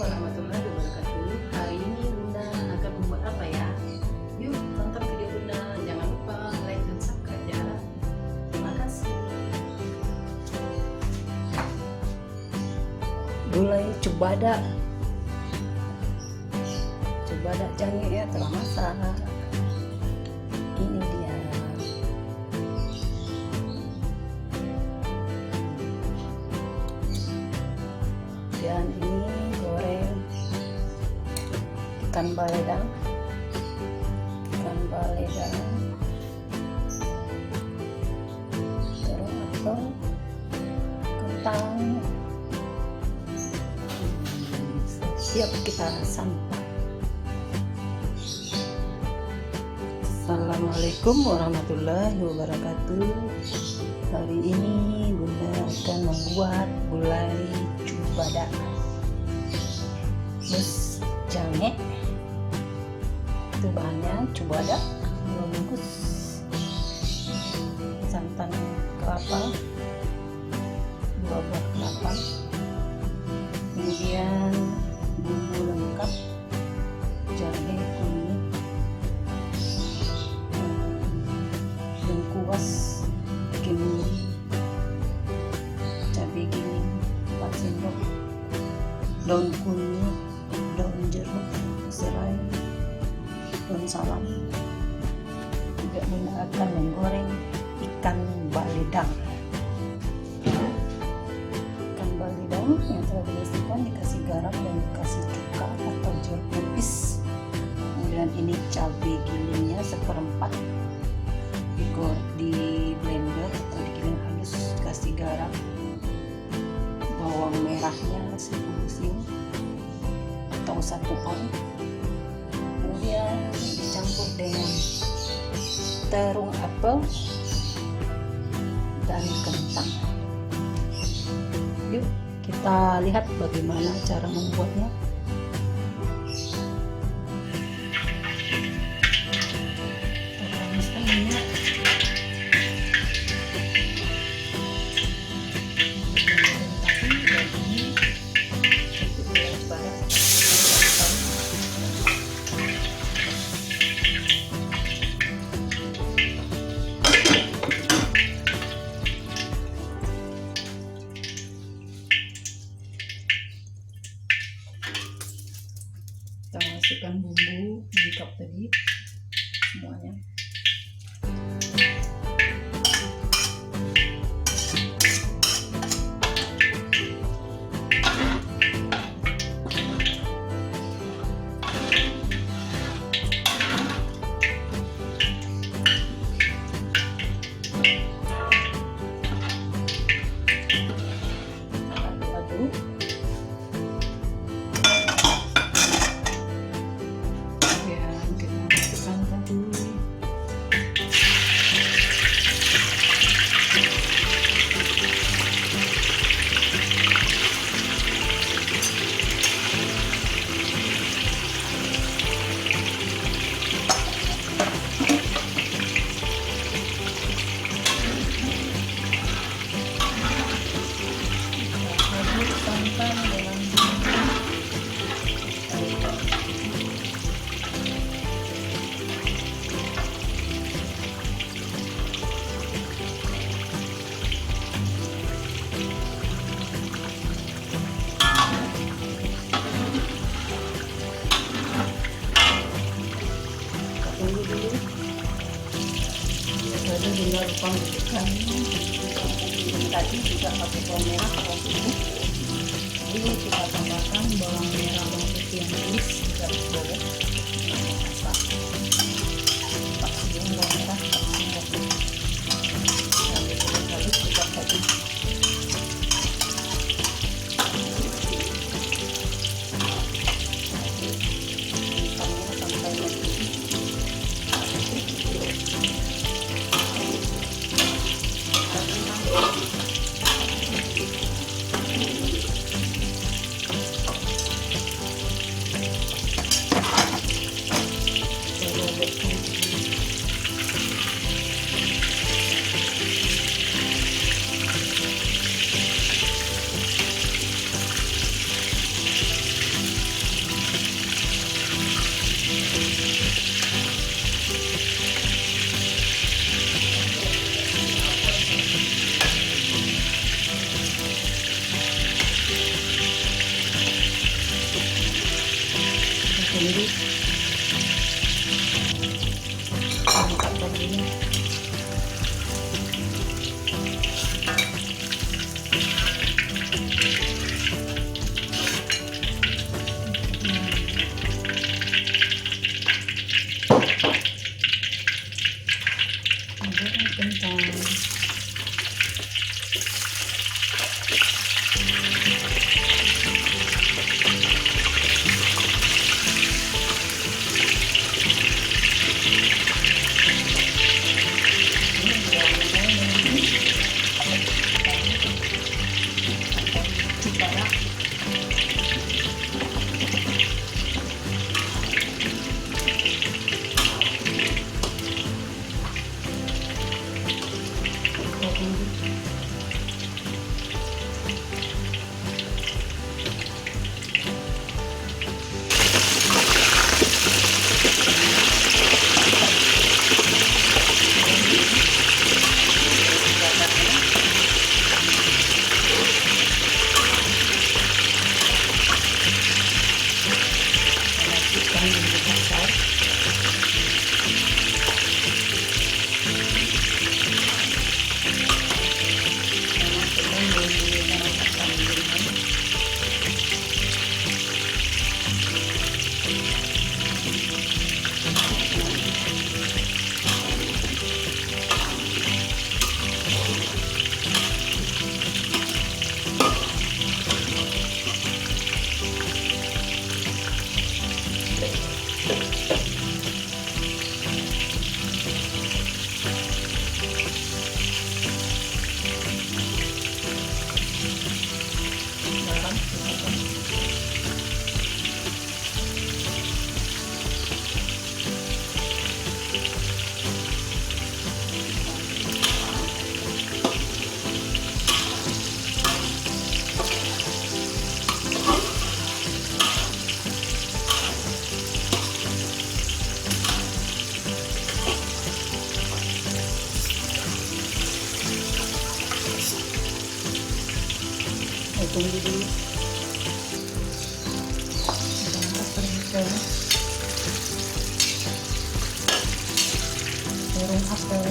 warahmatullahi wabarakatuh. Hari ini Bunda akan membuat apa ya? Yuk tonton video Bunda. Jangan lupa like dan subscribe ya. Terima kasih. Gulai cubada. Cubada canggih ya, telah masak. Ini dia. Dan ini goreng ikan baledang, terus apel, kentang. Siap kita santap. Assalamualaikum warahmatullahi wabarakatuh. Hari ini Bunda akan membuat gulai cubada plus jange. Itu bahannya: cubada 2 bungkus, santan kelapa 2 buah kelapa, kemudian bumbu lengkap jahe kuning, lengkuas, bikin cabai giling 4 sendok, daun kunyit, daun jeruk, serai, daun salam. Juga Bunda akan menggoreng ikan baledang. Ikan baledang yang telah dibersihkan, dikasih garam dan dikasih cuka atau jeruk nipis. Kemudian ini cabai gilingnya 1/4, di blender atau digiling halus, kasih garam. Bawang merahnya 10 siung atau 1 on. Kemudian dicampur dengan terung apel dan kentang. Yuk kita lihat bagaimana cara membuatnya. Kita masukkan bumbu lengkap tadi semuanya. Aduk. Santan dengan tunggu dulu. Biasanya Bunda lupa masukkan tadi juga pakai bawang merah, bawang putih. Jadi kita tambahkan bawang merah, bawang putih yang halus juga boleh. Masak 4 siung bawang merah, 4 siung putih. Sampai halus juga tadi. tunggu angkat baginya. Tunggu dulu. Burung apel.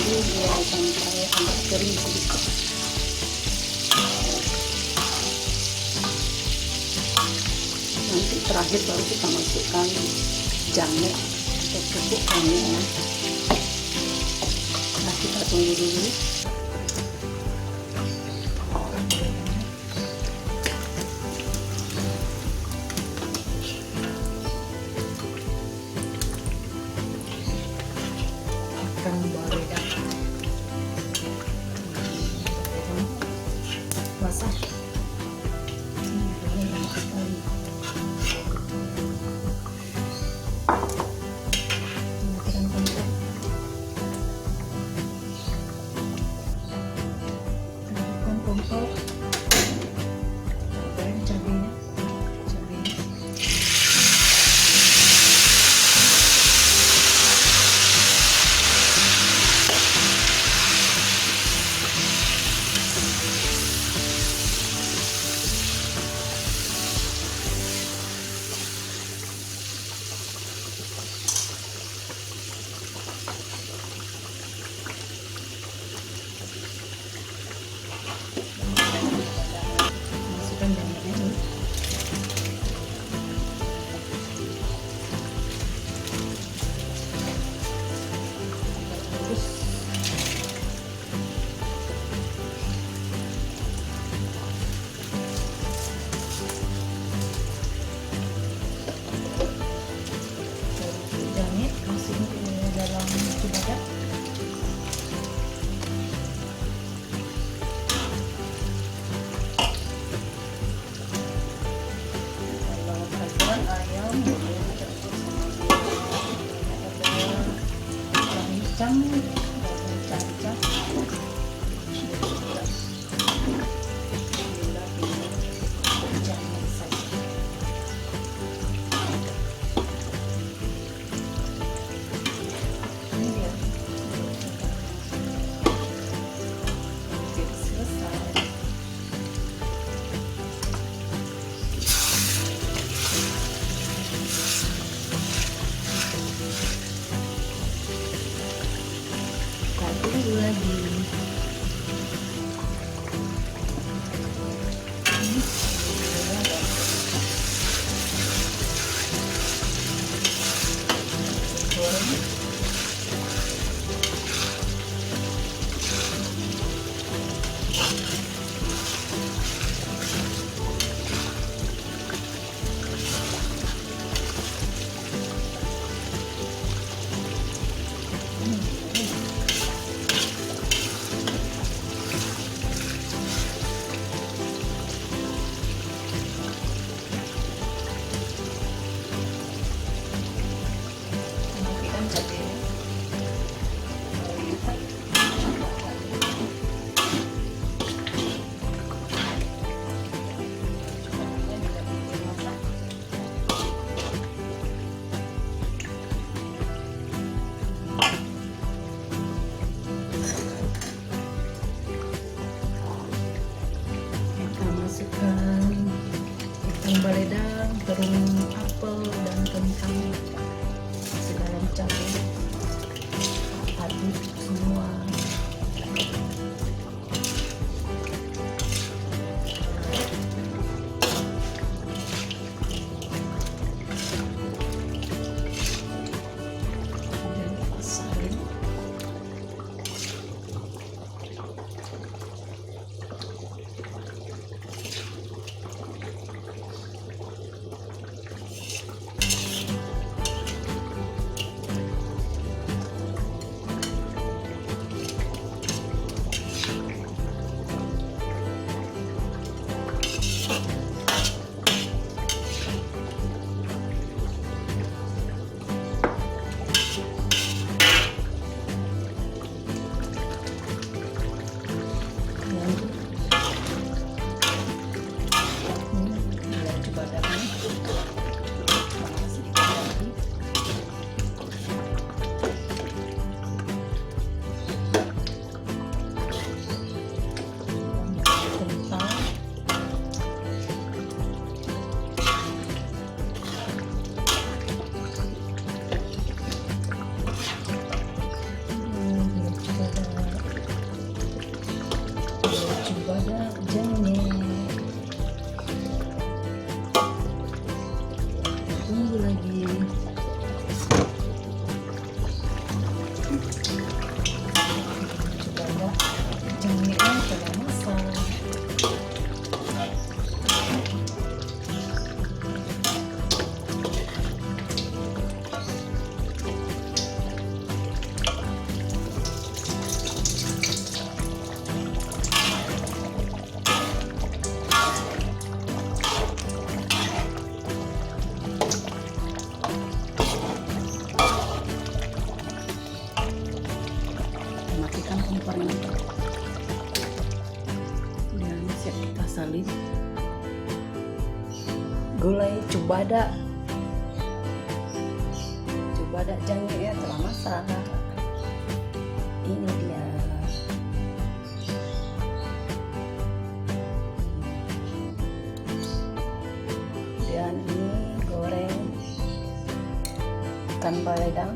Biar sampai agak kering sedikit. Nanti terakhir baru kita masukkan jamu. untuk pupuk kami ya. Nah, kita tunggu dulu. Akan beredar basah. Ini enak sekali. Matikan kompor. Hidupkan kompor. Goreng cabenya. Masukkan jamurnya nih. Terus jamit masukin ke dalam cibadak. Ayam boleh dicampur sama cang-cang, cang-cang. Ini dia. Oke, selesai. Tunggu lagi. Goreng. Coba ada jangan ya telah masak. Ini dia. Dan ini goreng ikan baledang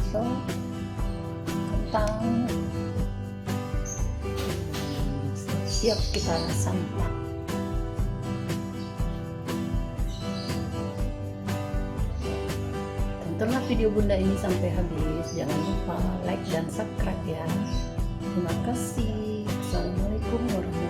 atau kentang. Siap kita santap. Tontonlah video Bunda ini sampai habis. Jangan lupa like dan subscribe ya. Terima kasih. Assalamualaikum warahmatullahi wabarakatuh.